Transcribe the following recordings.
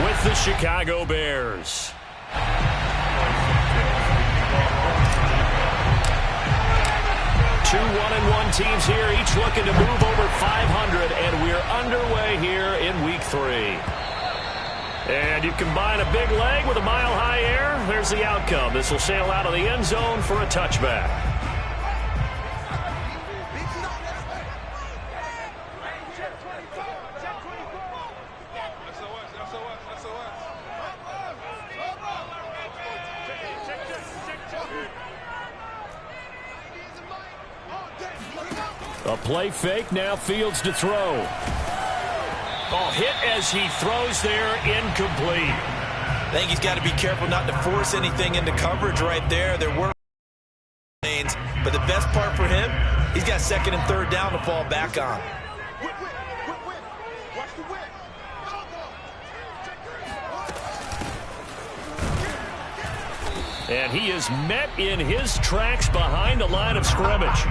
with the Chicago Bears. Two 1-1 teams here, each looking to move over 500, and we're underway here in Week 3. And you combine a big leg with a mile-high air, there's the outcome. This will sail out of the end zone for a touchback. A play fake, now Fields to throw. Oh, hit as he throws there, incomplete. I think he's got to be careful not to force anything into coverage right there. There were lanes, but the best part for him, he's got second and third down to fall back on. And he is met in his tracks behind the line of scrimmage.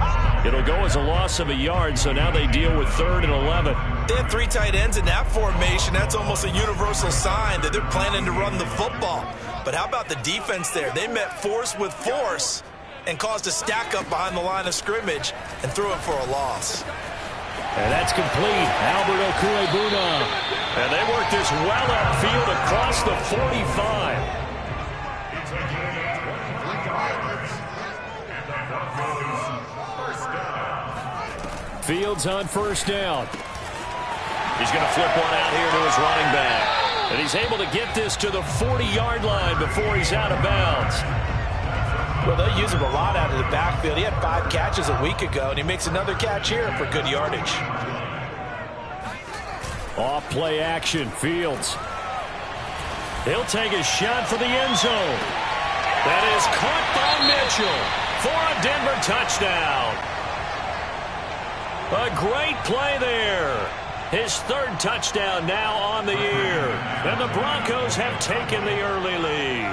It'll go as a loss of a yard, so now they deal with 3rd and 11. They have 3 tight ends in that formation. That's almost a universal sign that they're planning to run the football. But how about the defense there? They met force with force and caused a stack up behind the line of scrimmage and threw it for a loss. And that's complete. Albert Okwuegbuna. And they work this well upfield across the 45. Fields on first down. He's going to flip one out here to his running back. And he's able to get this to the 40-yard line before he's out of bounds. Well, they'll use him a lot out of the backfield. He had 5 catches a week ago, and he makes another catch here for good yardage. Off play action, Fields. He'll take a shot for the end zone. That is caught by Mitchell for a Denver touchdown. A great play there. His 3rd touchdown now on the year. And the Broncos have taken the early lead.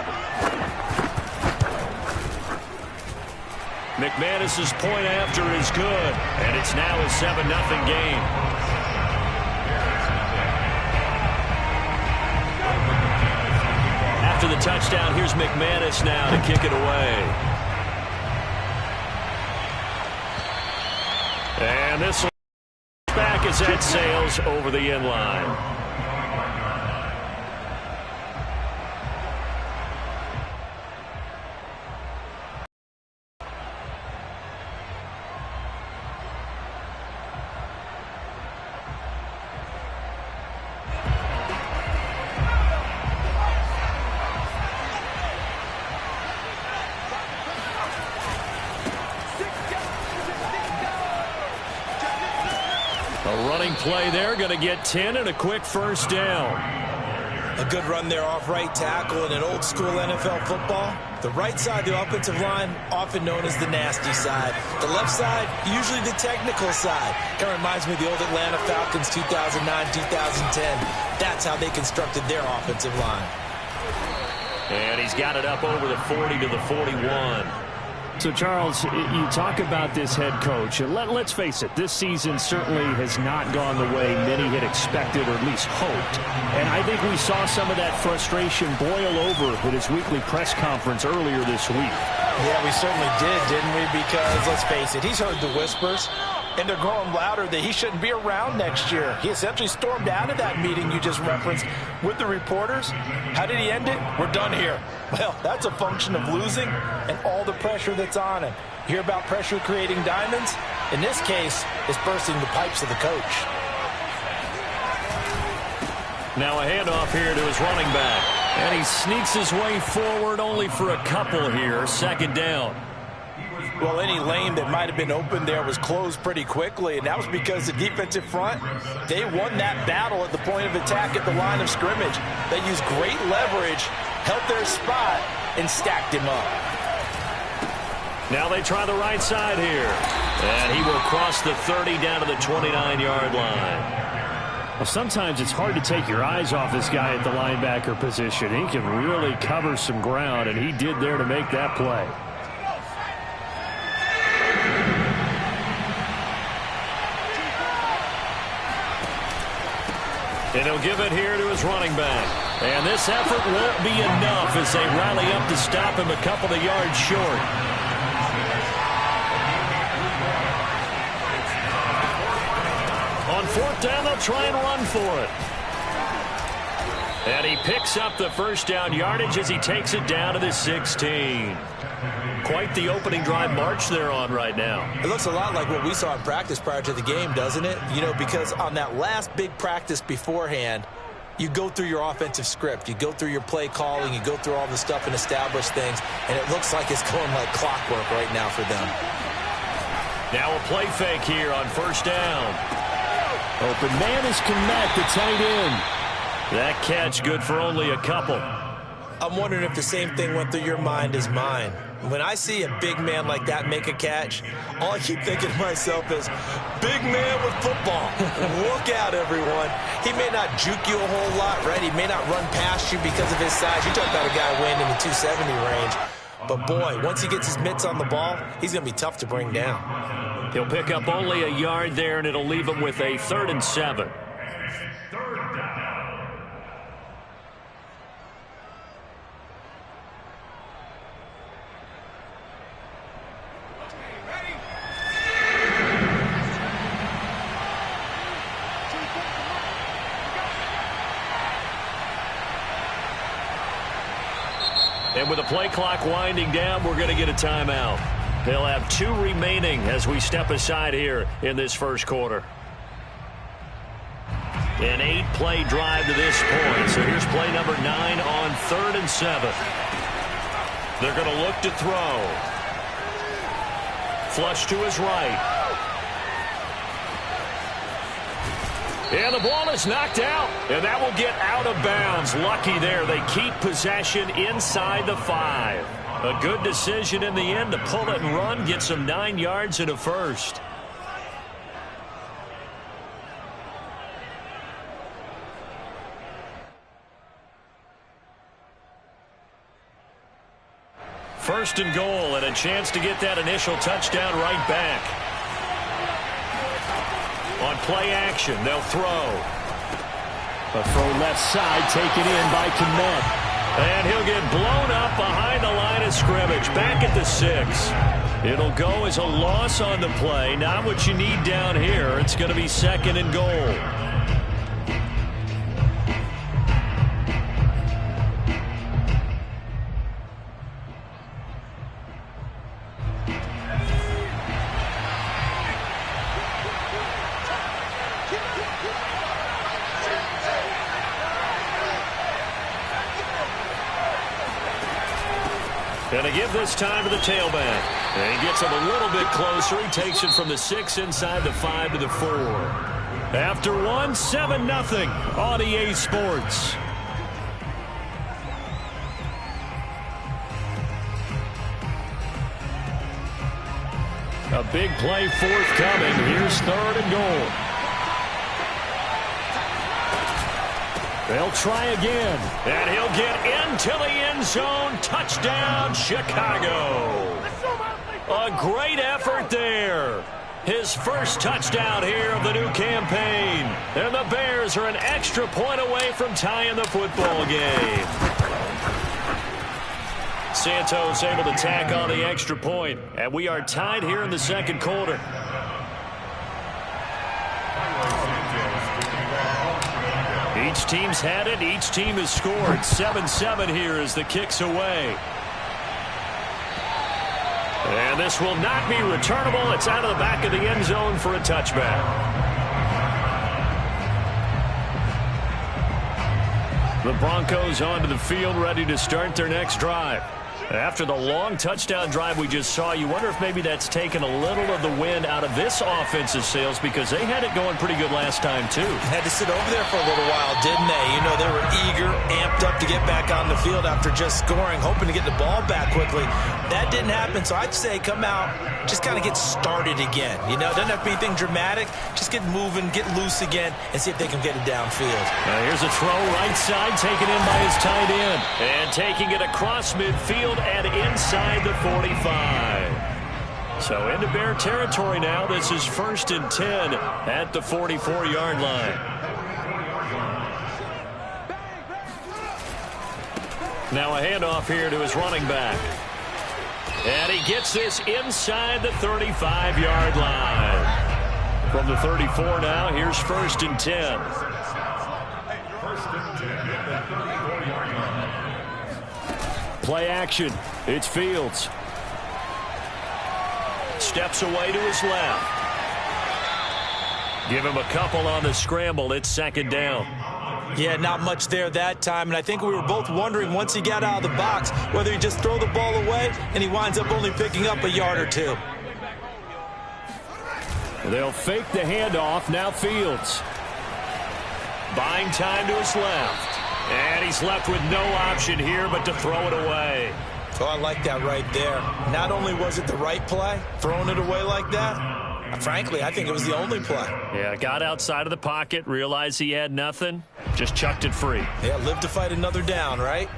McManus's point after is good. And it's now a 7-0 game. After the touchdown, here's McManus now to kick it away. And this back as that sails over the end line. Play there, going to get 10 and a quick first down. A good run there off right tackle in an old school NFL football. The right side of the offensive line, often known as the nasty side. The left side, usually the technical side. Kind of reminds me of the old Atlanta Falcons 2009, 2010. That's how they constructed their offensive line. And he's got it up over the 40 to the 41. So, Charles, you talk about this head coach. Let's face it, this season certainly has not gone the way many had expected or at least hoped. And I think we saw some of that frustration boil over at his weekly press conference earlier this week. Yeah, we certainly did, didn't we? Because, let's face it, he's heard the whispers, and they're growing louder that he shouldn't be around next year. He essentially stormed out of that meeting you just referenced with the reporters. How did he end it? We're done here. Well, that's a function of losing and all the pressure that's on him. You hear about pressure creating diamonds? In this case, it's bursting the pipes of the coach. Now a handoff here to his running back. And he sneaks his way forward only for a couple here. 2nd down. Well, any lane that might have been open there was closed pretty quickly, and that was because the defensive front, they won that battle at the point of attack at the line of scrimmage. They used great leverage, held their spot, and stacked him up. Now they try the right side here. And he will cross the 30 down to the 29-yard line. Well, sometimes it's hard to take your eyes off this guy at the linebacker position. He can really cover some ground, and he did there to make that play. And he'll give it here to his running back. And this effort won't be enough as they rally up to stop him a couple of yards short. On fourth down, they'll try and run for it. And he picks up the first down yardage as he takes it down to the 16. Quite the opening drive march they're on right now. It looks a lot like what we saw in practice prior to the game, doesn't it? You know, because on that last big practice beforehand, you go through your offensive script. You go through your play calling. You go through all the stuff and establish things. And it looks like it's going like clockwork right now for them. Now a play fake here on first down. Open man is Kmet, the tight end. That catch good for only a couple. I'm wondering if the same thing went through your mind as mine. When I see a big man like that make a catch, all I keep thinking to myself is, big man with football. Look out, everyone. He may not juke you a whole lot, right? He may not run past you because of his size. You talk about a guy weighing in the 270 range. But, boy, once he gets his mitts on the ball, he's going to be tough to bring down. He'll pick up only a yard there, and it'll leave him with a 3rd and 7. And with the play clock winding down, we're going to get a timeout. They'll have 2 remaining as we step aside here in this first quarter. An 8-play drive to this point. So here's play number 9 on 3rd and 7. They're going to look to throw. Flush to his right. And the ball is knocked out, and that will get out of bounds. Lucky there. They keep possession inside the 5. A good decision in the end to pull it and run, get some 9 yards and a first. First and goal, and a chance to get that initial touchdown right back. On play action, they'll throw. A throw left side, taken in by Kmet. And he'll get blown up behind the line of scrimmage, back at the 6. It'll go as a loss on the play. Not what you need down here. It's going to be 2nd and goal. And to give this time to the tailback. And he gets it a little bit closer. He takes it from the 6 inside the 5 to the 4. After 1, 7-0 on EA Sports. A big play forthcoming. Here's 3rd and goal. They'll try again. And he'll get into the end zone. Touchdown, Chicago. A great effort there. His first touchdown here of the new campaign. And the Bears are an extra point away from tying the football game. Santos able to tack on the extra point. And we are tied here in the second quarter. Each team's had it. Each team has scored. 7-7 here as the kick's away. And this will not be returnable. It's out of the back of the end zone for a touchback. The Broncos onto the field, ready to start their next drive. After the long touchdown drive we just saw, you wonder if maybe that's taken a little of the wind out of this offensive sails, because they had it going pretty good last time, too. Had to sit over there for a little while, didn't they? You know, they were eager, amped up to get back on the field after just scoring, hoping to get the ball back quickly. That didn't happen, so I'd say come out, just kind of get started again. You know, it doesn't have to be anything dramatic. Just get moving, get loose again, and see if they can get it downfield. Here's a throw right side, taken in by his tight end. And taking it across midfield and inside the 45. So into Bear territory now. This is 1st and 10 at the 44-yard line. Now a handoff here to his running back. And he gets this inside the 35-yard line. From the 34 now, here's 1st and 10. Play action. It's Fields. Steps away to his left. Give him a couple on the scramble. It's 2nd down. Yeah, not much there that time, and I think we were both wondering once he got out of the box whether he just throw the ball away and he winds up only picking up a yard or two. They'll fake the handoff. Now Fields. Buying time to his left. And he's left with no option here but to throw it away. Oh, I like that right there. Not only was it the right play, throwing it away like that, frankly, I think it was the only play. Yeah, got outside of the pocket, realized he had nothing, just chucked it free. Yeah, live to fight another down, right?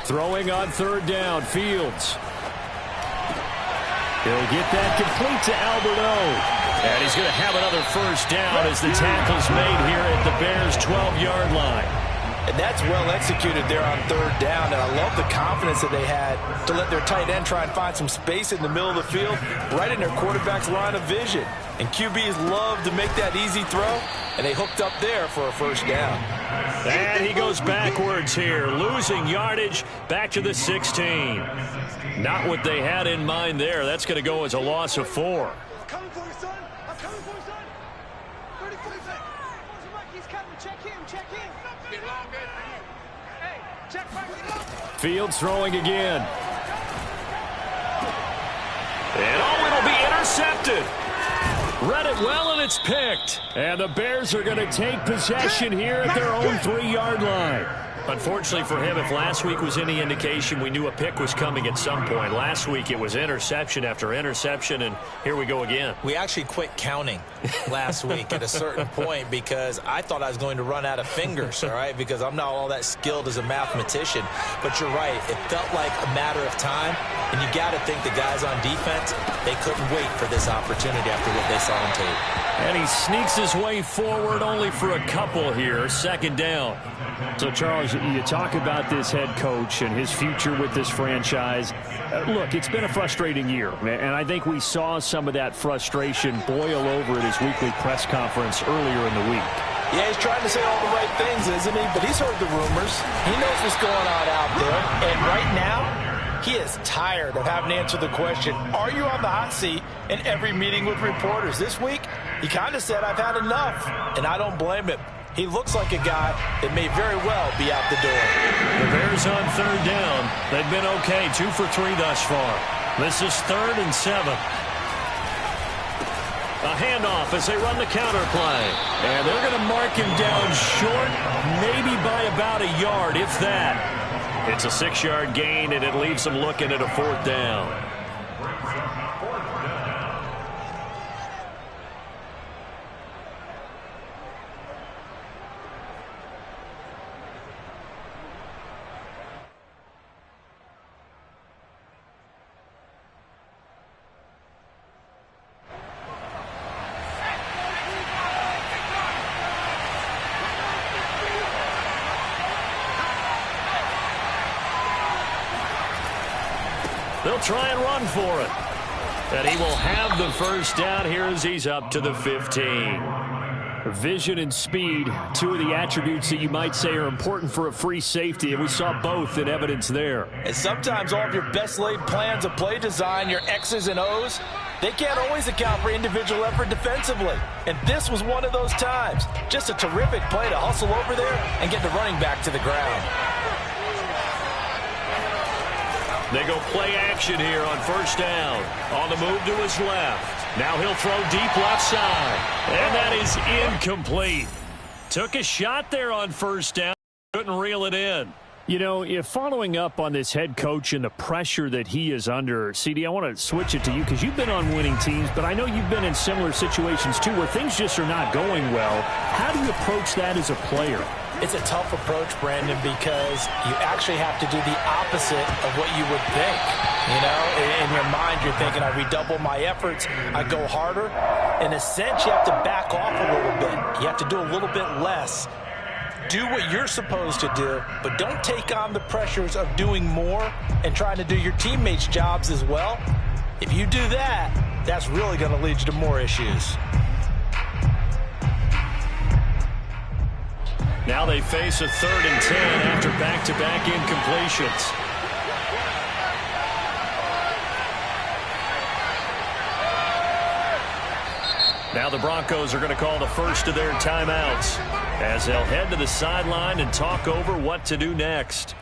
Throwing on 3rd down, Fields. He'll get that complete to Alberto. And he's going to have another 1st down as the tackle's made here at the Bears' 12-yard line. And that's well executed there on 3rd down. And I love the confidence that they had to let their tight end try and find some space in the middle of the field, right in their quarterback's line of vision. And QBs love to make that easy throw, and they hooked up there for a 1st down. And he goes backwards here, losing yardage back to the 16. Not what they had in mind there. That's going to go as a loss of 4. I'm coming for you, son. I'm coming for you, son. 30, 40 seconds. He's coming. Check him. Check him. Hey, check back. Fields throwing again. And oh, it'll be intercepted. Read it well, and it's picked. And the Bears are going to take possession here at their own 3-yard line. Unfortunately for him, if last week was any indication, we knew a pick was coming at some point. Last week it was interception after interception, and here we go again. We actually quit counting last week at a certain point because I thought I was going to run out of fingers, all right, because I'm not all that skilled as a mathematician. But you're right. It felt like a matter of time, and you got to think the guys on defense, they couldn't wait for this opportunity after what they saw on tape. And he sneaks his way forward only for a couple here. 2nd down. So, Charles, you talk about this head coach and his future with this franchise. Look, it's been a frustrating year, and I think we saw some of that frustration boil over at his weekly press conference earlier in the week. Yeah, he's trying to say all the right things, isn't he? But he's heard the rumors. He knows what's going on out there. And right now, he is tired of having to answer the question, are you on the hot seat in every meeting with reporters? This week, he kind of said, I've had enough, and I don't blame him. He looks like a guy that may very well be out the door. The Bears on 3rd down. They've been okay, 2 for 3 thus far. This is 3rd and 7. A handoff as they run the counter play. And they're going to mark him down short, maybe by about a yard, if that. It's a 6-yard gain, and it leaves them looking at a 4th down. They'll try and run for it. And he will have the 1st down here as he's up to the 15. Vision and speed, 2 of the attributes that you might say are important for a free safety, and we saw both in evidence there. And sometimes all of your best laid plans of play design, your X's and O's, they can't always account for individual effort defensively. And this was one of those times. Just a terrific play to hustle over there and get the running back to the ground. They go play action here on 1st down. On the move to his left. Now he'll throw deep left side. And that is incomplete. Took a shot there on 1st down. Couldn't reel it in. You know, if following up on this head coach and the pressure that he is under, CD, I want to switch it to you because you've been on winning teams, but I know you've been in similar situations too where things just are not going well. How do you approach that as a player? It's a tough approach, Brandon, because you actually have to do the opposite of what you would think. You know, in your mind, you're thinking, I redouble my efforts, I go harder. In a sense, you have to back off a little bit. You have to do a little bit less. Do what you're supposed to do, but don't take on the pressures of doing more and trying to do your teammates' jobs as well. If you do that, that's really going to lead you to more issues. Now they face a 3rd and 10 after back-to-back incompletions. Now the Broncos are going to call the first of their timeouts as they'll head to the sideline and talk over what to do next.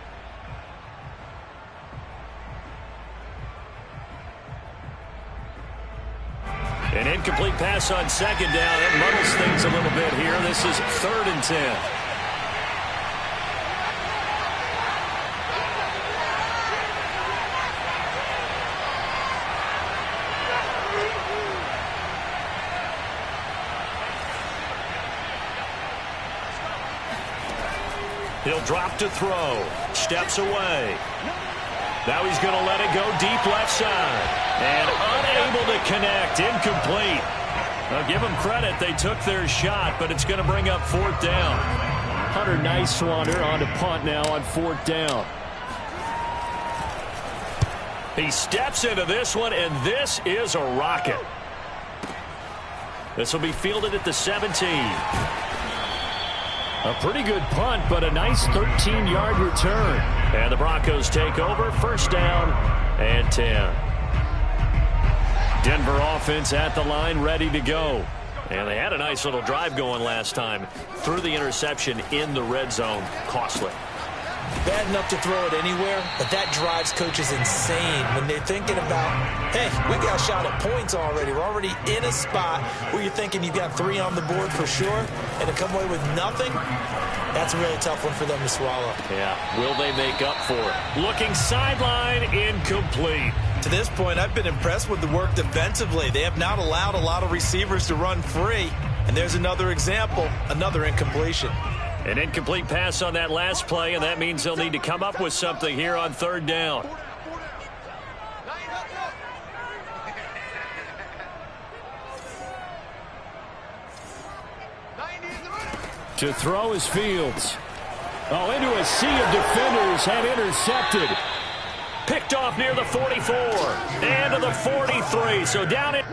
An incomplete pass on 2nd down. It muddles things a little bit here. This is 3rd and 10. He'll drop to throw. Steps away. Now he's going to let it go deep left side. And unable to connect. Incomplete. Now give them credit. They took their shot, but it's going to bring up 4th down. Hunter Nicewander on to punt now on 4th down. He steps into this one, and this is a rocket. This will be fielded at the 17. A pretty good punt, but a nice 13-yard return. And the Broncos take over, 1st down and 10. Denver offense at the line, ready to go. And they had a nice little drive going last time. Threw the interception in the red zone. Costly. Bad enough to throw it anywhere, but that drives coaches insane when they're thinking about, hey, we got a shot at points already. We're already in a spot where you're thinking you've got 3 on the board for sure, and to come away with nothing, that's a really tough one for them to swallow. Yeah, will they make up for it? Looking sideline, incomplete. To this point, I've been impressed with the work defensively. They have not allowed a lot of receivers to run free, and there's another example, another incompletion. An incomplete pass on that last play, and that means they'll need to come up with something here on 3rd down. To throw is Fields. Oh, into a sea of defenders and intercepted. Picked off near the 44 and to the 43. So down it.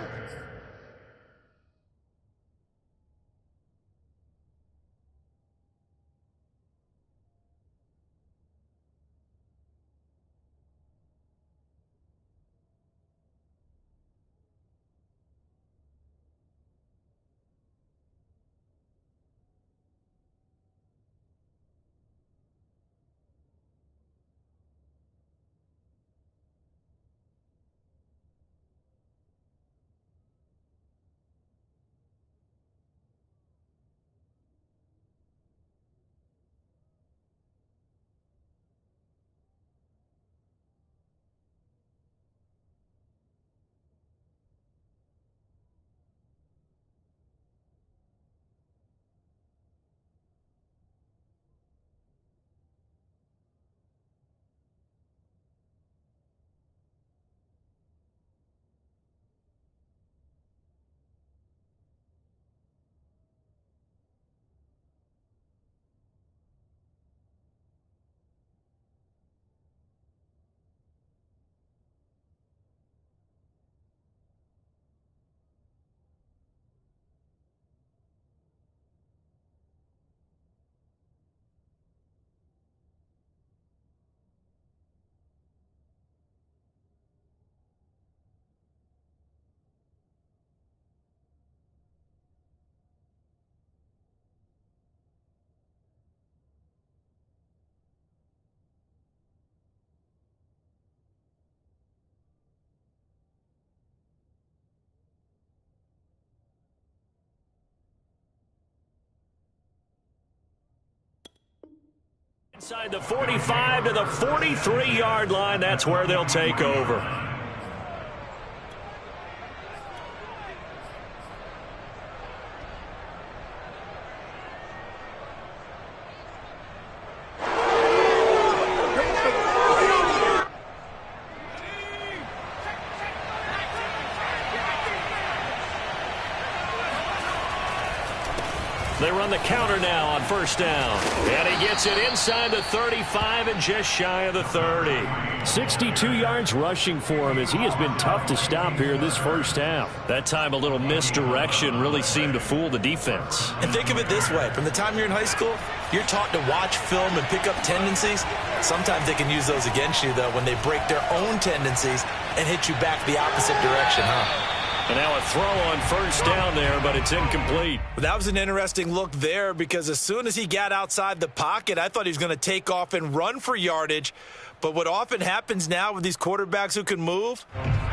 Inside the 45 to the 43-yard line, that's where they'll take over. they run the counter now on first down. And he gets it inside the 35 and just shy of the 30. 62 yards rushing for him as he has been tough to stop here this first half. That time a little misdirection really seemed to fool the defense. And think of it this way. From the time you're in high school, you're taught to watch film and pick up tendencies. Sometimes they can use those against you, though, when they break their own tendencies and hit you back the opposite direction, huh? And now a throw on first down there, but it's incomplete. Well, that was an interesting look there because as soon as he got outside the pocket, I thought he was going to take off and run for yardage. But what often happens now with these quarterbacks who can move,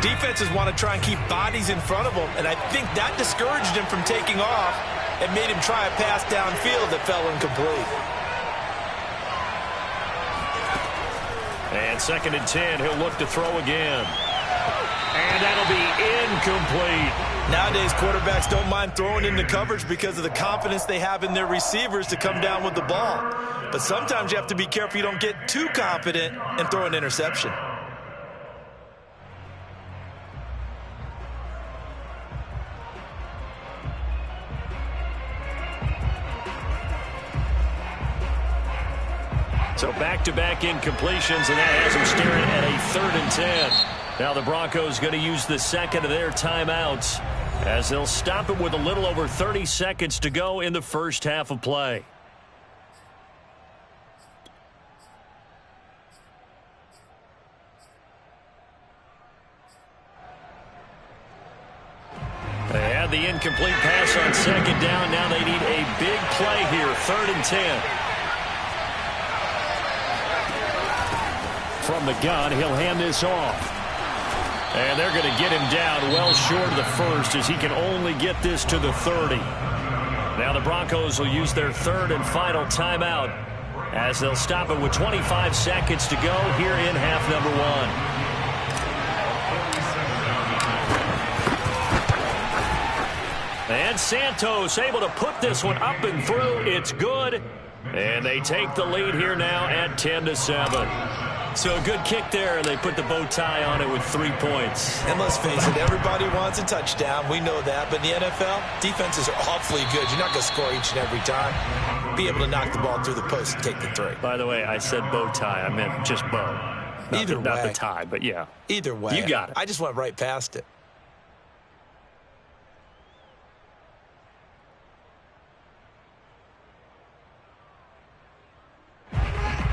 defenses want to try and keep bodies in front of them. And I think that discouraged him from taking off and made him try a pass downfield that fell incomplete. And 2nd and 10, he'll look to throw again. And that'll be incomplete. Nowadays, quarterbacks don't mind throwing into coverage because of the confidence they have in their receivers to come down with the ball. But sometimes you have to be careful you don't get too confident and throw an interception. So back-to-back incompletions, and that has him staring at a 3rd and 10. Now the Broncos going to use the second of their timeouts as they'll stop it with a little over 30 seconds to go in the first half of play. They had the incomplete pass on 2nd down. Now they need a big play here, 3rd and 10. From the gun, he'll hand this off. And they're going to get him down well short of the first as he can only get this to the 30. Now the Broncos will use their 3rd and final timeout as they'll stop it with 25 seconds to go here in half number 1. And Santos able to put this one up and through. It's good. And they take the lead here now at 10-7. So a good kick there, and they put the bow tie on it with 3 points. And let's face it, everybody wants a touchdown. We know that. But in the NFL, defenses are awfully good. You're not going to score each and every time. Be able to knock the ball through the post and take the 3. By the way, I said bow tie. I meant just bow. Not the tie, but yeah. Either way. You got it. I just went right past it.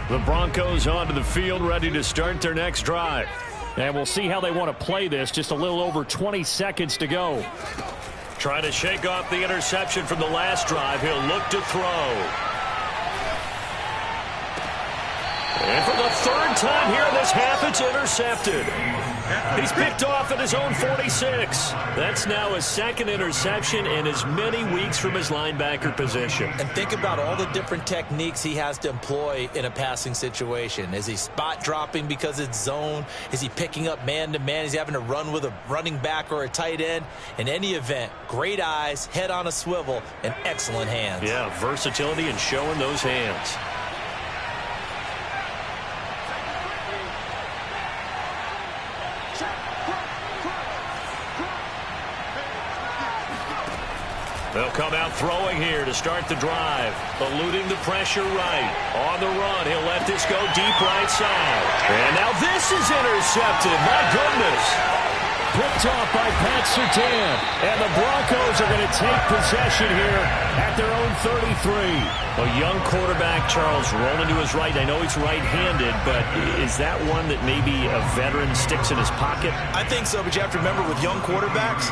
The Broncos onto the field, ready to start their next drive. And we'll see how they want to play this. Just a little over 20 seconds to go. Trying to shake off the interception from the last drive. He'll look to throw. And for the 3rd time here in this half, it's intercepted. He's picked off at his own 46. That's now his 2nd interception in as many weeks from his linebacker position. And think about all the different techniques he has to employ in a passing situation. Is he spot dropping because it's zone? Is he picking up man-to-man? Is he having to run with a running back or a tight end? In any event, great eyes, head on a swivel, and excellent hands. Yeah, versatility and showing those hands. They'll come out throwing here to start the drive. Eluding the pressure right. On the run, he'll let this go deep right side. And now this is intercepted. My goodness. Picked off by Pat Surtain. And the Broncos are going to take possession here at their own 33. A young quarterback, Charles, rolling to his right. I know he's right-handed, but is that one that maybe a veteran sticks in his pocket? I think so, but you have to remember with young quarterbacks,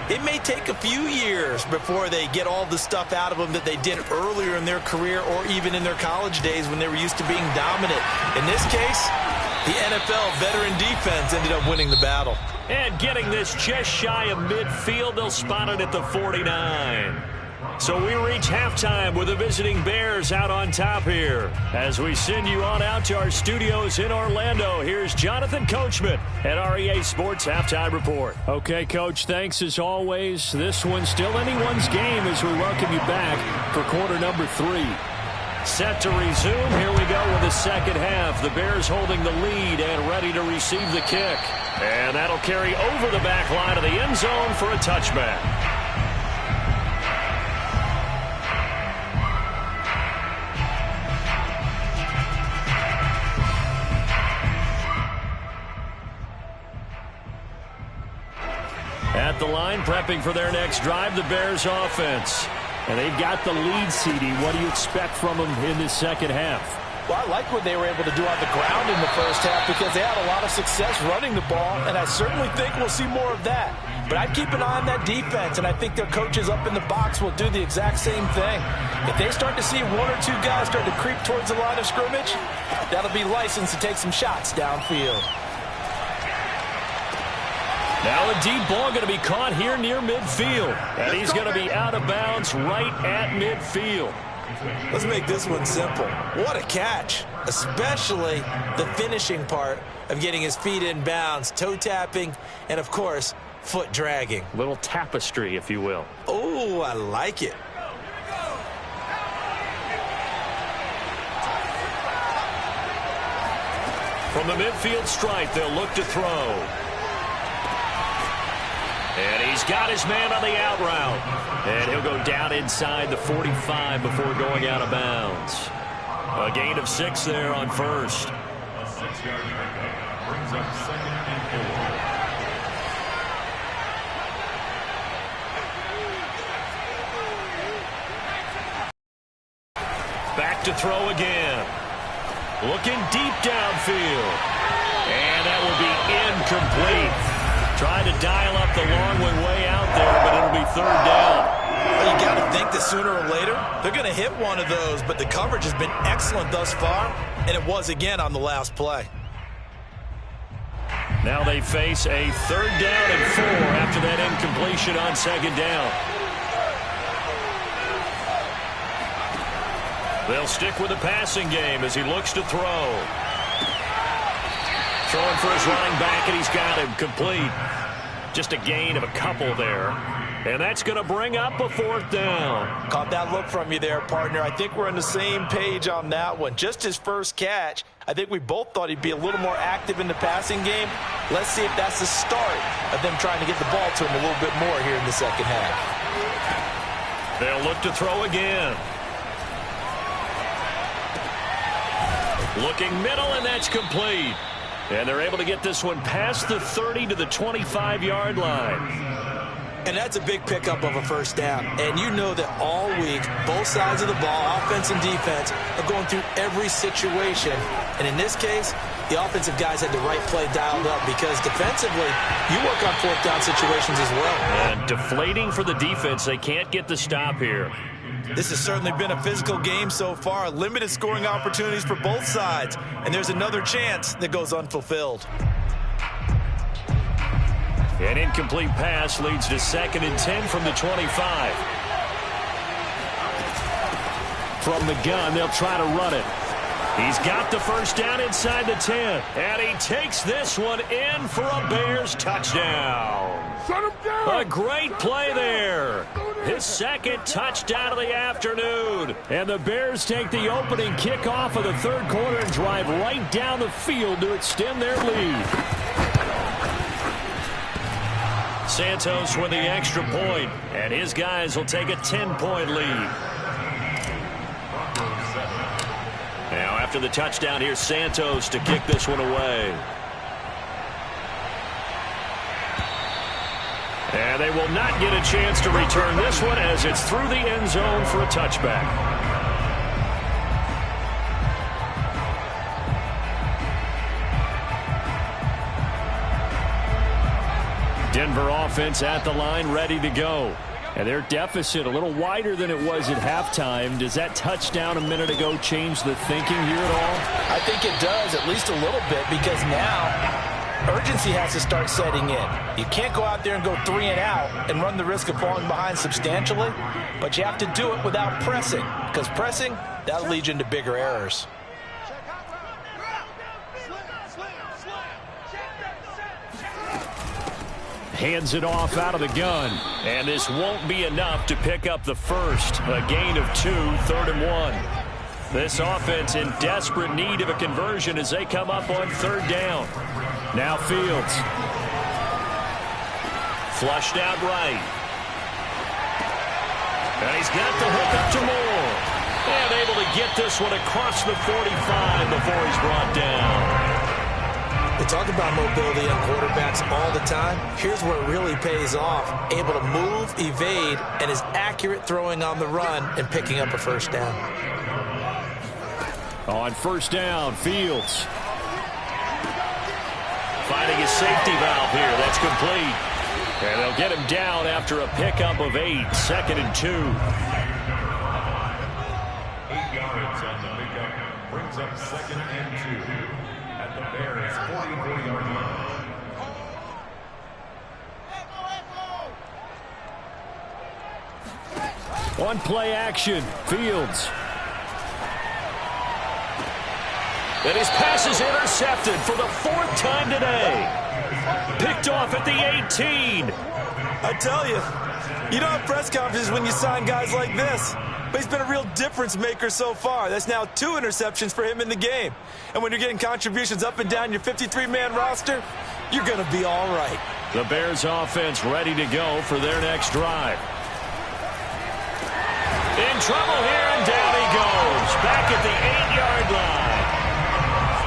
it may take a few years before they get all the stuff out of them that they did earlier in their career or even in their college days when they were used to being dominant. In this case, the NFL veteran defense ended up winning the battle. And getting this just shy of midfield, they'll spot it at the 49. So we reach halftime with the visiting Bears out on top here. As we send you on out to our studios in Orlando, here's Jonathan Coachman at REA Sports Halftime Report. Okay, Coach, thanks as always. This one's still anyone's game as we welcome you back for quarter number 3. Set to resume. Here we go with the second half. The Bears holding the lead and ready to receive the kick. And that'll carry over the back line of the end zone for a touchback. at the line, prepping for their next drive, the Bears offense. And they've got the lead, CD. What do you expect from them in this second half? Well, I like what they were able to do on the ground in the first half because they had a lot of success running the ball, and I certainly think we'll see more of that. But I'd keep an eye on that defense, and I think their coaches up in the box will do the exact same thing. If they start to see one or two guys start to creep towards the line of scrimmage, that'll be license to take some shots downfield. Now a deep ball going to be caught here near midfield. And he's going to be out of bounds right at midfield. Let's make this one simple. What a catch, especially the finishing part of getting his feet in bounds, toe tapping, and of course, foot dragging. Little tapestry, if you will. Oh, I like it. From the midfield stripe, they'll look to throw. And he's got his man on the out route. And he'll go down inside the 45 before going out of bounds. A gain of 6 there on first. A 6-yard pickup brings up 2nd and 4. Back to throw again. Looking deep downfield. And that will be incomplete. Trying to dial up the long one way out there, but it'll be 3rd down. Well, you got to think that sooner or later, they're going to hit one of those, but the coverage has been excellent thus far, and it was again on the last play. Now they face a 3rd down and 4 after that incompletion on 2nd down. They'll stick with the passing game as he looks to throw. Throwing for his running back, and he's got him complete. Just a gain of a couple there. And that's going to bring up a 4th down. Caught that look from you there, partner. I think we're on the same page on that one. Just his first catch. I think we both thought he'd be a little more active in the passing game. Let's see if that's the start of them trying to get the ball to him a little bit more here in the second half. They'll look to throw again. Looking middle, and that's complete. And they're able to get this one past the 30 to the 25-yard line. And that's a big pickup of a 1st down. And you know that all week, both sides of the ball, offense and defense, are going through every situation. And in this case, the offensive guys had the right play dialed up because defensively, you work on 4th down situations as well. And deflating for the defense. They can't get the stop here. This has certainly been a physical game so far. Limited scoring opportunities for both sides. And there's another chance that goes unfulfilled. An incomplete pass leads to 2nd and 10 from the 25. From the gun, they'll try to run it. He's got the 1st down inside the 10. And he takes this one in for a Bears touchdown. Shut him down! A great play there. His 2nd touchdown of the afternoon. And the Bears take the opening kickoff of the 3rd quarter and drive right down the field to extend their lead. Santos with the extra point, and his guys will take a 10-point lead. Now after the touchdown, here's Santos to kick this one away. And they will not get a chance to return this one as it's through the end zone for a touchback. Denver offense at the line, ready to go. And their deficit a little wider than it was at halftime. Does that touchdown a minute ago change the thinking here at all? I think it does, at least a little bit, because now urgency has to start setting in. You can't go out there and go 3 and out and run the risk of falling behind substantially, but you have to do it without pressing, because pressing, that'll lead you into bigger errors. Hands it off out of the gun. And this won't be enough to pick up the 1st. A gain of 2, 3rd and 1. This offense in desperate need of a conversion as they come up on 3rd down. Now Fields. Flushed out right. And he's got the hook up to Moore. And able to get this one across the 45 before he's brought down. They talk about mobility on quarterbacks all the time. Here's where it really pays off. Able to move, evade, and is accurate throwing on the run and picking up a first down. On first down, Fields. Finding his safety valve here. That's complete. And they'll get him down after a pickup of 8. 2nd and 2. 8 yards on the pickup. Brings up 2nd and 2 at the Bears' 44-yard line. On play action, Fields. And his pass is intercepted for the 4th time today. Picked off at the 18. I tell you, you don't have press conferences when you sign guys like this. But he's been a real difference maker so far. That's now 2 interceptions for him in the game. And when you're getting contributions up and down your 53-man roster, you're going to be all right. The Bears offense ready to go for their next drive. In trouble here, and down he goes. Back at the 8-yard line.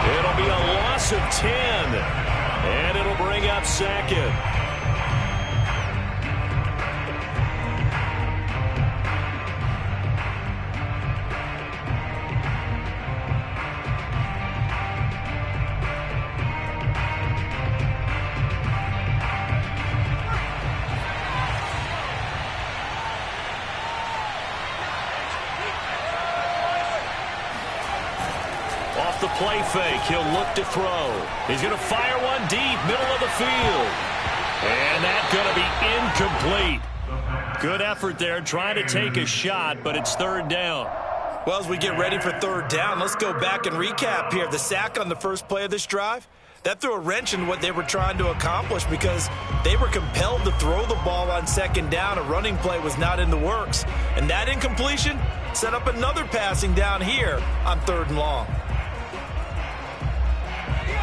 It'll be a loss of 10. And it'll bring up 2nd. The play fake. He'll look to throw. He's going to fire one deep, middle of the field. And that's going to be incomplete. Good effort there, trying to take a shot, but it's 3rd down. Well, as we get ready for 3rd down, let's go back and recap here. The sack on the first play of this drive, that threw a wrench in what they were trying to accomplish because they were compelled to throw the ball on 2nd down. A running play was not in the works. And that incompletion set up another passing down here on 3rd and long.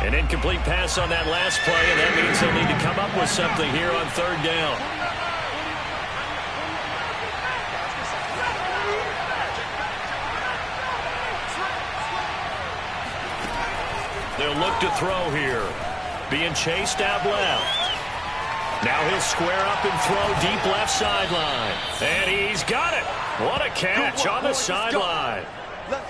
An incomplete pass on that last play, and that means they'll need to come up with something here on 3rd down. They'll look to throw here. Being chased out left. Now he'll square up and throw deep left sideline. And he's got it. What a catch on the sideline.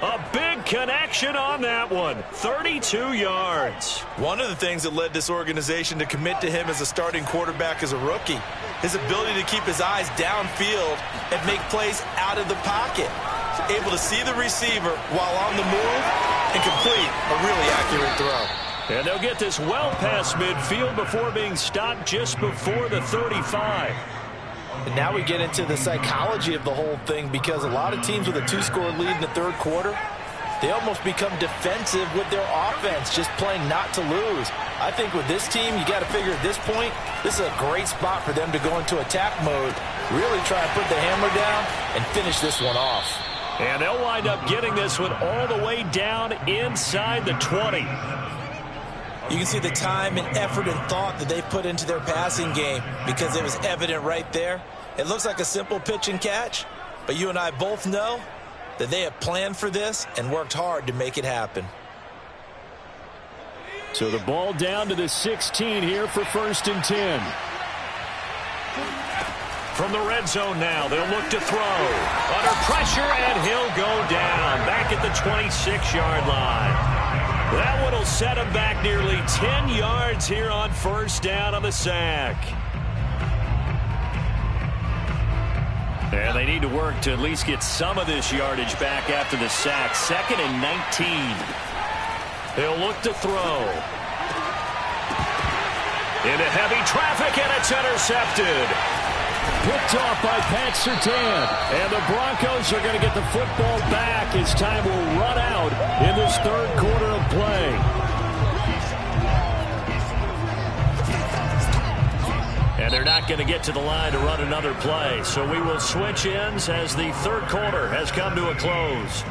A big connection on that one. 32 yards. One of the things that led this organization to commit to him as a starting quarterback as a rookie, his ability to keep his eyes downfield and make plays out of the pocket. Able to see the receiver while on the move and complete a really accurate throw. And they'll get this well past midfield before being stopped just before the 35. And now we get into the psychology of the whole thing, because a lot of teams with a 2-score lead in the 3rd quarter, they almost become defensive with their offense, just playing not to lose. I think with this team, you got to figure at this point, this is a great spot for them to go into attack mode, really try to put the hammer down and finish this one off. And they'll wind up getting this one all the way down inside the 20. You can see the time and effort and thought that they put into their passing game because it was evident right there. It looks like a simple pitch and catch, but you and I both know that they have planned for this and worked hard to make it happen. So the ball down to the 16 here for 1st and 10. From the red zone now, they'll look to throw. Under pressure, and he'll go down back at the 26-yard line. That one will set him back nearly 10 yards here on 1st down on the sack. And they need to work to at least get some of this yardage back after the sack. 2nd and 19. They'll look to throw. Into heavy traffic, and it's intercepted. Picked off by Pat Surtain. And the Broncos are going to get the football back as time will run out in this 3rd quarter of play. And they're not going to get to the line to run another play. So we will switch ends as the 3rd quarter has come to a close.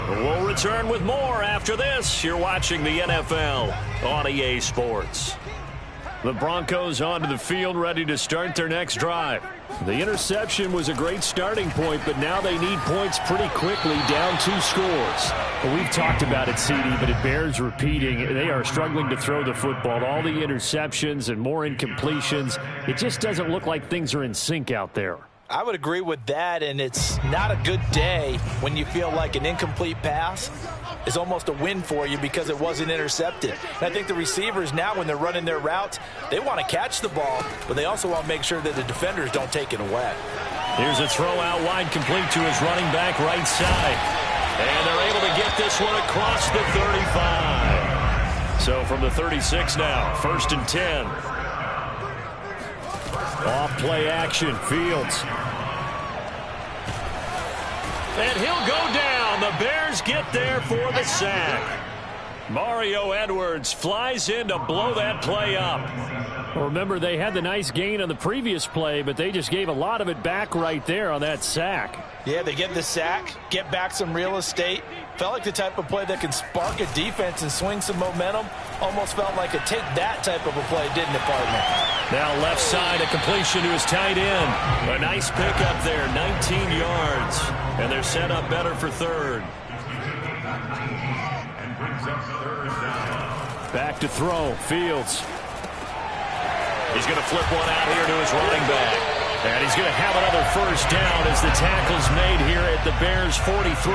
We'll return with more after this. You're watching the NFL on EA Sports. The Broncos onto the field, ready to start their next drive. The interception was a great starting point, but now they need points pretty quickly, down 2 scores. Well, we've talked about it, CD, but it bears repeating. They are struggling to throw the football. All the interceptions and more incompletions. It just doesn't look like things are in sync out there. I would agree with that, and it's not a good day when you feel like an incomplete pass is almost a win for you because it wasn't intercepted. And I think the receivers now, when they're running their routes, they want to catch the ball, but they also want to make sure that the defenders don't take it away. Here's a throw out wide, complete to his running back right side. And they're able to get this one across the 35. So from the 36 now, 1st and 10. Off play action, Fields. And he'll go down. The Bears get there for the sack. Mario Edwards flies in to blow that play up. Well, remember, they had the nice gain on the previous play, but they just gave a lot of it back right there on that sack. Yeah, they get the sack, get back some real estate. Felt like the type of play that can spark a defense and swing some momentum. Almost felt like a take that type of a play, didn't it, partner? Now left side, a completion to his tight end. A nice pickup there, 19 yards. And they're set up better for third. Back to throw, Fields. He's going to flip one out here to his running back. And he's going to have another first down as the tackle's made here at the Bears' 43.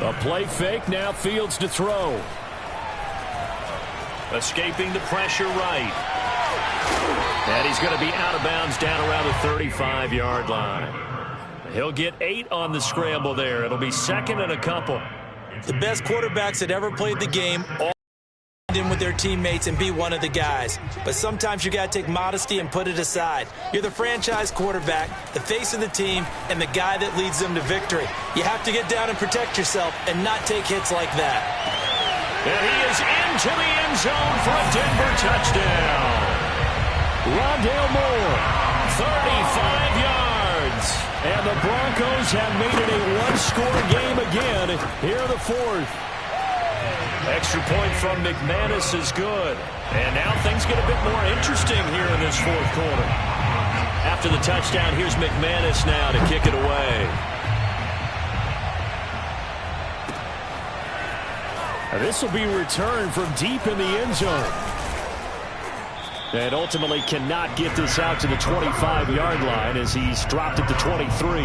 A play fake, now Fields to throw. Escaping the pressure right. And he's going to be out of bounds down around the 35-yard line. He'll get 8 on the scramble there. It'll be 2nd and a couple. The best quarterbacks that ever played the game all in with their teammates and be one of the guys. But sometimes you got to take modesty and put it aside. You're the franchise quarterback, the face of the team, and the guy that leads them to victory. You have to get down and protect yourself and not take hits like that. And he is into the end zone for a Denver touchdown. Rondale Moore, 35 yards. And the Broncos have made it a one-score game again here in the 4th. Extra point from McManus is good. And now things get a bit more interesting here in this 4th quarter. After the touchdown, here's McManus now to kick it away. And this will be returned from deep in the end zone. And ultimately cannot get this out to the 25-yard line as he's dropped at the 23.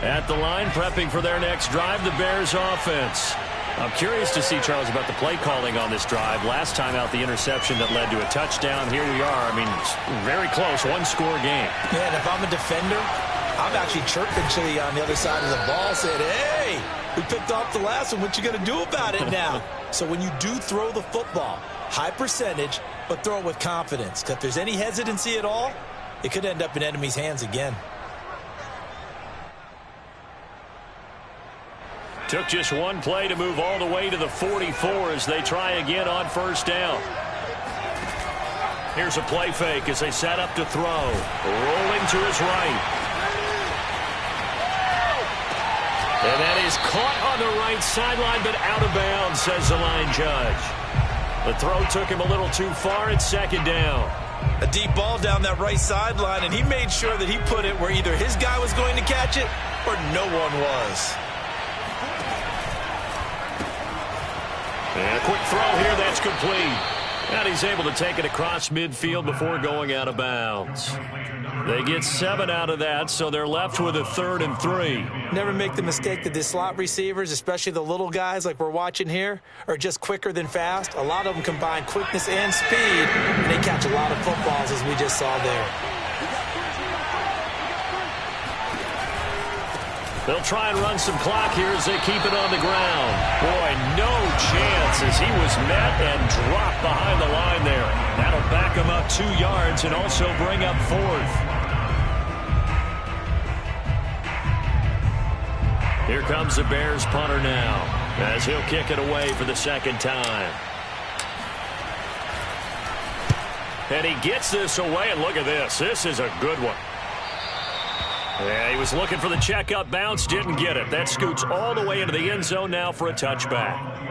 At the line, prepping for their next drive, the Bears offense. I'm curious to see, Charles, about the play calling on this drive. Last time out, the interception that led to a touchdown. Here we are. I mean, very close, one-score game. Yeah, and if I'm a defender, I'm actually chirping Chili on the other side of the ball, saying, hey, we picked off the last one. What you going to do about it now? So when you do throw the football, high percentage, but throw it with confidence. Because if there's any hesitancy at all, it could end up in enemy's hands again. Took just one play to move all the way to the 44 as they try again on 1st down. Here's a play fake as they set up to throw. Rolling to his right. And that is caught on the right sideline, but out of bounds, says the line judge. The throw took him a little too far. It's 2nd down. A deep ball down that right sideline, and he made sure that he put it where either his guy was going to catch it or no one was. And a quick throw here, that's complete. And he's able to take it across midfield before going out of bounds. They get 7 out of that, so they're left with a 3rd and 3. Never make the mistake that the slot receivers, especially the little guys like we're watching here, are just quicker than fast. A lot of them combine quickness and speed, and they catch a lot of footballs, as we just saw there. They'll try and run some clock here as they keep it on the ground. Boy, no chance as he was met and dropped behind the line there. That'll back him up 2 yards and also bring up 4th. Here comes the Bears punter now. as he'll kick it away for the second time. And he gets this away, and look at this. This is a good one. Yeah, he was looking for the checkup bounce, didn't get it. That scoots all the way into the end zone now for a touchback.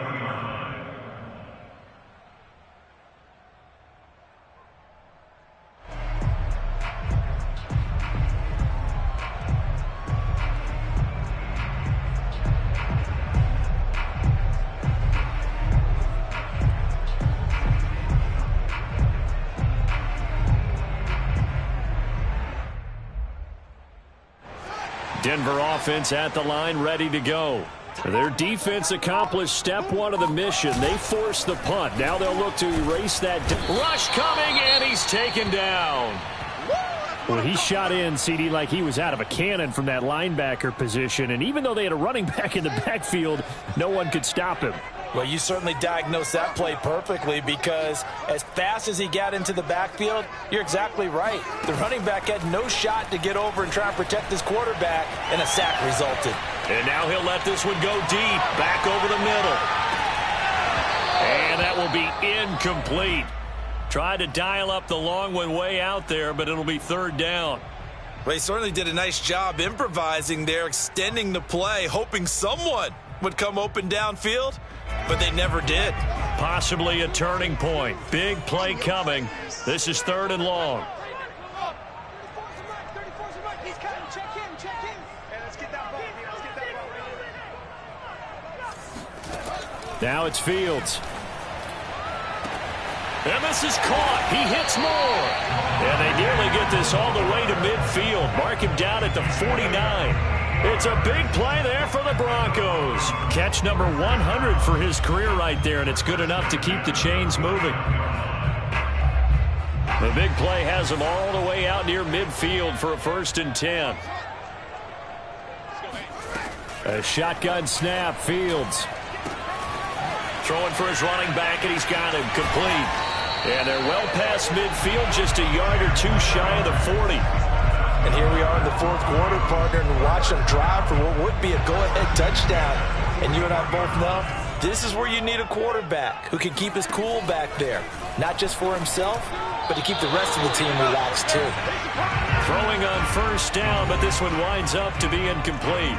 Denver offense at the line, ready to go. Their defense accomplished step one of the mission. They forced the punt. Now they'll look to erase that. Rush coming, and he's taken down. Well, he shot in, CD, like he was out of a cannon from that linebacker position. And even though they had a running back in the backfield, no one could stop him. Well, you certainly diagnosed that play perfectly, because as fast as he got into the backfield, you're exactly right. The running back had no shot to get over and try and protect his quarterback, and a sack resulted. And now he'll let this one go deep, back over the middle. And that will be incomplete. Tried to dial up the long one way out there, but it'll be third down. Well, he certainly did a nice job improvising there, extending the play, hoping someone would come open downfield, but they never did. Possibly a turning point. Big play coming. This is third and long. Now it's Fields. And this is caught. He hits more. And they nearly get this all the way to midfield. Mark him down at the 49. It's a big play there for the Broncos. Catch number 100 for his career right there, and it's good enough to keep the chains moving. The big play has him all the way out near midfield for a 1st and 10. A shotgun snap, Fields. Throwing for his running back, and he's got him complete. And they're well past midfield, just a yard or two shy of the 40. And here we are in the fourth quarter, partner, and watch them drive for what would be a go-ahead touchdown. And you and I both know this is where you need a quarterback who can keep his cool back there. Not just for himself, but to keep the rest of the team relaxed too. Throwing on 1st down, but this one winds up to be incomplete.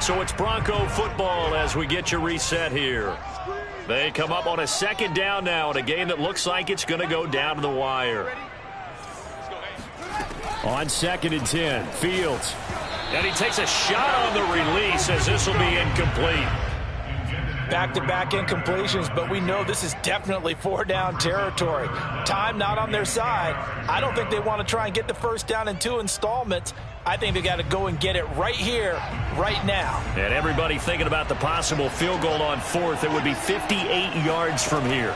So it's Bronco football as we get you reset here. They come up on a 2nd down now in a game that looks like it's going to go down to the wire. On 2nd and 10, Fields. And he takes a shot on the release as this will be incomplete. Back-to-back incompletions, but we know this is definitely 4-down territory. Time not on their side. I don't think they want to try and get the 1st down in 2 installments. I think they got to go and get it right here, right now. And everybody thinking about the possible field goal on 4th. It would be 58 yards from here.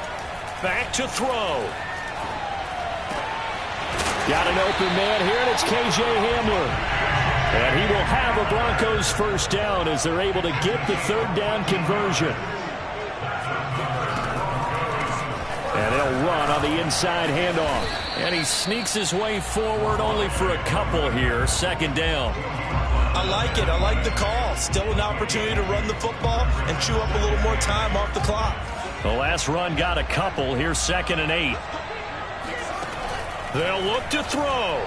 Back to throw. Got an open man here, and it's KJ Hamler. And he will have a Broncos 1st down as they're able to get the 3rd down conversion. And they'll run on the inside handoff. And he sneaks his way forward only for a couple here. 2nd down. I like it. I like the call. Still an opportunity to run the football and chew up a little more time off the clock. The last run got a couple. Here's 2nd and 8. They'll look to throw.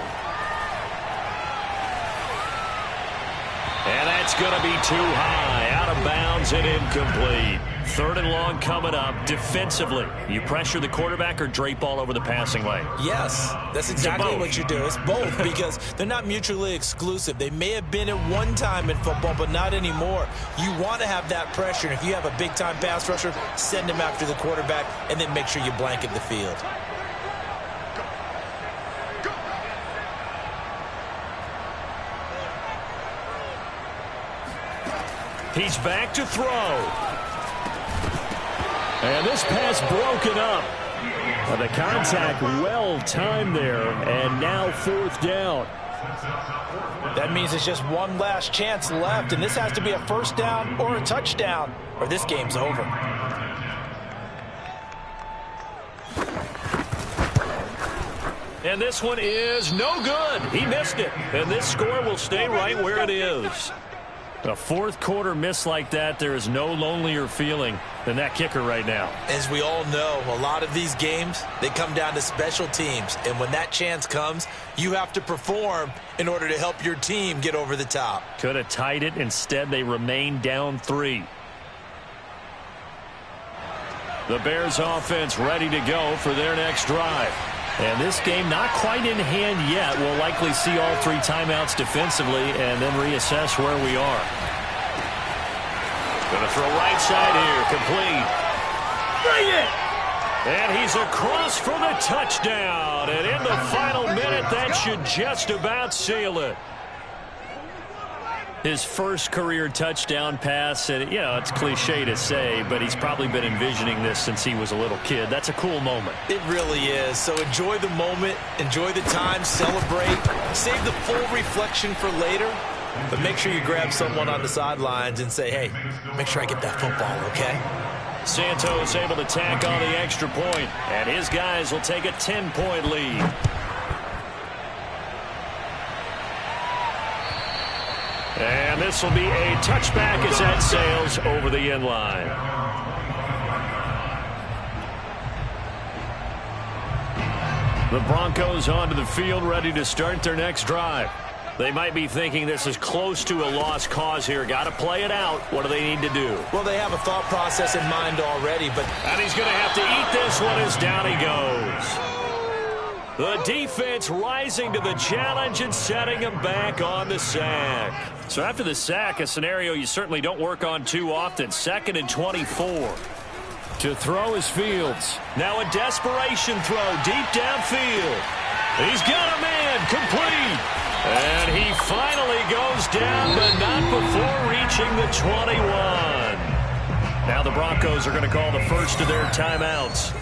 And that's going to be too high. Out of bounds and incomplete. 3rd and long coming up. Defensively, you pressure the quarterback or drape all over the passing lane? Yes, that's exactly what you do. It's both because they're not mutually exclusive. They may have been at one time in football, but not anymore. You want to have that pressure. And if you have a big-time pass rusher, send him after the quarterback and then make sure you blanket the field. He's back to throw. And this pass broken up. The contact well timed there, and now 4th down. That means it's just one last chance left, and this has to be a 1st down or a touchdown, or this game's over. And this one is no good. He missed it. And this score will stay right where it is. A fourth quarter miss like that, there is no lonelier feeling than that kicker right now. As we all know, a lot of these games, they come down to special teams. And when that chance comes, you have to perform in order to help your team get over the top. Could have tied it. Instead, they remain down 3. The Bears offense ready to go for their next drive. And this game not quite in hand yet. We'll likely see all 3 timeouts defensively and then reassess where we are. Going to throw right side here. Complete. Bring it! And he's across for the touchdown. And in the final minute, that should just about seal it. His first career touchdown pass, and you know, it's cliche to say, but he's probably been envisioning this since he was a little kid. That's a cool moment. It really is. So enjoy the moment, enjoy the time, celebrate, save the full reflection for later, but make sure you grab someone on the sidelines and say, hey, make sure I get that football, okay? Santos able to tack on the extra point, and his guys will take a 10-point lead. And this will be a touchback as that sails over the end line. The Broncos onto the field ready to start their next drive. They might be thinking this is close to a lost cause here. Got to play it out. What do they need to do? Well, they have a thought process in mind already, but... And he's going to have to eat this one as down he goes. The defense rising to the challenge and setting him back on the sack. So after the sack, a scenario you certainly don't work on too often. 2nd and 24. To throw is Fields. Now a desperation throw deep downfield. He's got a man complete. And he finally goes down, but not before reaching the 21. Now the Broncos are going to call the first of their timeouts,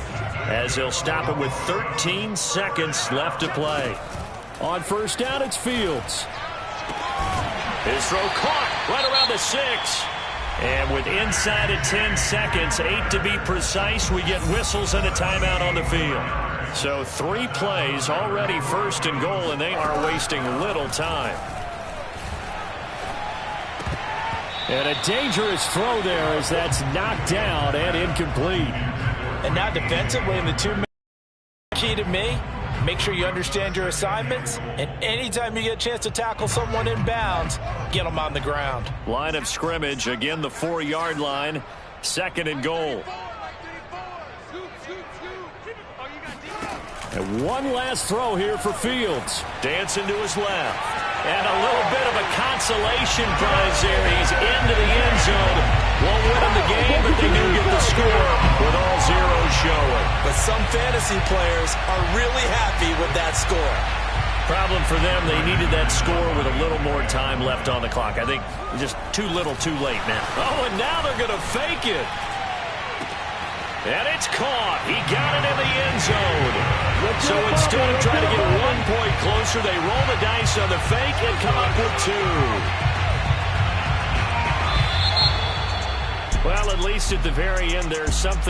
as they'll stop it with 13 seconds left to play. On first down, it's Fields. His throw caught right around the 6. And with inside of 10 seconds, 8 to be precise, we get whistles and a timeout on the field. So 3 plays, already 1st and goal, and they are wasting little time. And a dangerous throw there as that's knocked down and incomplete. And now defensively in the 2-minute key to me, make sure you understand your assignments, and anytime you get a chance to tackle someone in bounds, get them on the ground. Line of scrimmage, again the 4-yard line, 2nd and goal. And one last throw here for Fields. Dancing to his left. And a little bit of a consolation prize there. He's into the end zone. Won't win in the game, but they do get the score with all zeros showing. But some fantasy players are really happy with that score. Problem for them, they needed that score with a little more time left on the clock. I think just too little too late now. Oh, and now they're going to fake it. And it's caught. He got it in the end zone. So instead of trying to get 1 point closer, they roll the dice on the fake and come up with 2. Well, at least at the very end, there's something.